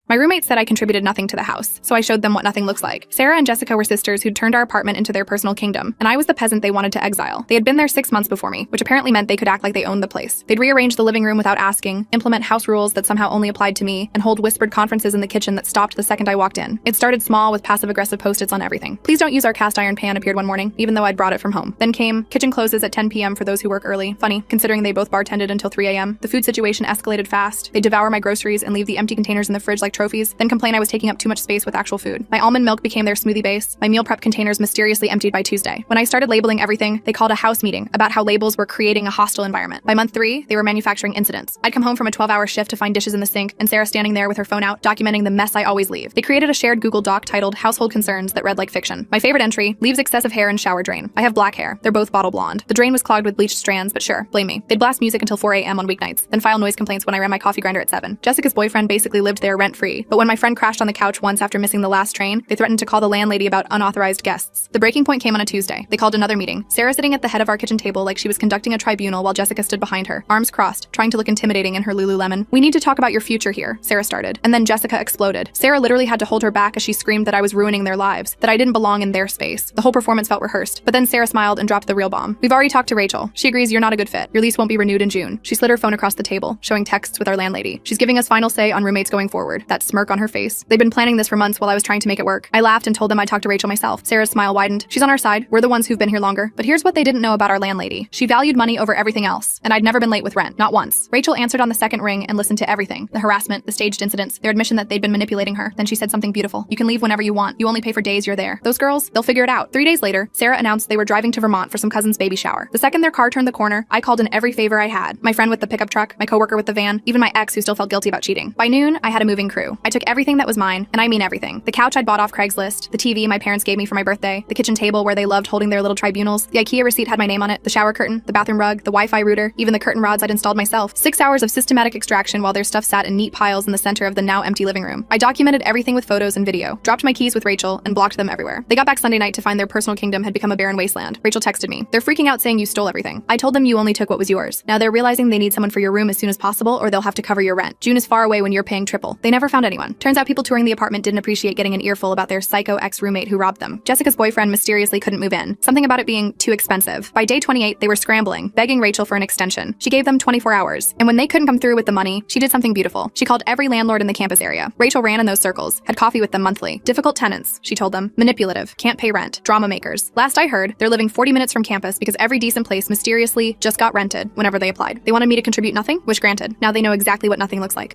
My roommate said I contributed nothing to the house, so I showed them what nothing looks like. Sarah and Jessica were sisters who'd turned our apartment into their personal kingdom, and I was the peasant they wanted to exile. They had been there 6 months before me, which apparently meant they could act like they owned the place. They'd rearrange the living room without asking, implement house rules that somehow only applied to me, and hold whispered conferences in the kitchen that stopped the second I walked in. It started small with passive-aggressive post-its on everything. Please don't use our cast iron pan appeared one morning, even though I'd brought it from home. Then came, kitchen closes at 10 p.m. for those who work early. Funny, considering they both bartended until 3 a.m. The food situation escalated fast. They'd devour my groceries and leave the empty containers in the fridge like trophies, then complain I was taking up too much space with actual food. My almond milk became their smoothie base. My meal prep containers mysteriously emptied by Tuesday. When I started labeling everything, they called a house meeting about how labels were creating a hostile environment. By month 3, they were manufacturing incidents. I'd come home from a 12-hour shift to find dishes in the sink, and Sarah standing there with her phone out, documenting the mess I always leave. They created a shared Google Doc titled Household Concerns that read like fiction. My favorite entry, leaves excessive hair in shower drain. I have black hair. They're both bottle blonde. The drain was clogged with bleached strands, but sure, blame me. They'd blast music until 4 a.m. on weeknights, then file noise complaints when I ran my coffee grinder at 7. Jessica's boyfriend basically lived there rent-free, but when my friend crashed on the couch once after missing the last train, they threatened to call the landlady about unauthorized guests. The breaking point came on a Tuesday. They called another meeting. Sarah sitting at the head of our kitchen table like she was conducting a tribunal while Jessica stood behind her, arms crossed, trying to look intimidating in her Lululemon. "We need to talk about your future here," Sarah started. And then Jessica exploded. Sarah literally had to hold her back as she screamed that I was ruining their lives, that I didn't belong in their space. The whole performance felt rehearsed. But then Sarah smiled and dropped the real bomb. "We've already talked to Rachel. She agrees you're not a good fit. Your lease won't be renewed in June." She slid her phone across the table, showing texts with our landlady. "She's giving us final say on roommates going forward." That smirk on her face. They'd been planning this for months while I was trying to make it work. I laughed and told them I'd talk to Rachel myself. Sarah's smile widened. "She's on our side. We're the ones who've been here longer." But here's what they didn't know about our landlady. She valued money over everything else, and I'd never been late with rent. Not once. Rachel answered on the second ring and listened to everything. The harassment, the staged incidents, their admission that they'd been manipulating her. Then she said something beautiful. "You can leave whenever you want. You only pay for days you're there." Those girls, they'll figure it out. 3 days later, Sarah announced they were driving to Vermont for some cousin's baby shower. The second their car turned the corner, I called in every favor I had. My friend with the pickup truck, my coworker with the van, even my ex who still felt guilty about cheating. By noon, I had a moving crew. I took everything that was mine, and I mean everything. The couch I'd bought off Craigslist, the TV my parents gave me for my birthday, the kitchen table where they loved holding their little tribunals, the IKEA receipt had my name on it, the shower curtain, the bathroom rug, the Wi-Fi router, even the curtain rods I'd installed myself. 6 hours of systematic extraction while their stuff sat in neat piles in the center of the now empty living room. I documented everything with photos and video, dropped my keys with Rachel, and blocked them everywhere. They got back Sunday night to find their personal kingdom had become a barren wasteland. Rachel texted me. "They're freaking out saying you stole everything. I told them you only took what was yours. Now they're realizing they need someone for your room as soon as possible or they'll have to cover your rent. June is far away when you're paying triple." They never found anyone. Turns out people touring the apartment didn't appreciate getting an earful about their psycho ex-roommate who robbed them. Jessica's boyfriend mysteriously couldn't move in. Something about it being too expensive. By day 28, they were scrambling, begging Rachel for an extension. She gave them 24 hours. And when they couldn't come through with the money, she did something beautiful. She called every landlord in the campus area. Rachel ran in those circles, had coffee with them monthly. Difficult tenants, she told them. Manipulative, can't pay rent, drama makers. Last I heard, they're living 40 minutes from campus because every decent place mysteriously just got rented whenever they applied. They wanted me to contribute nothing, which granted. Now they know exactly what nothing looks like.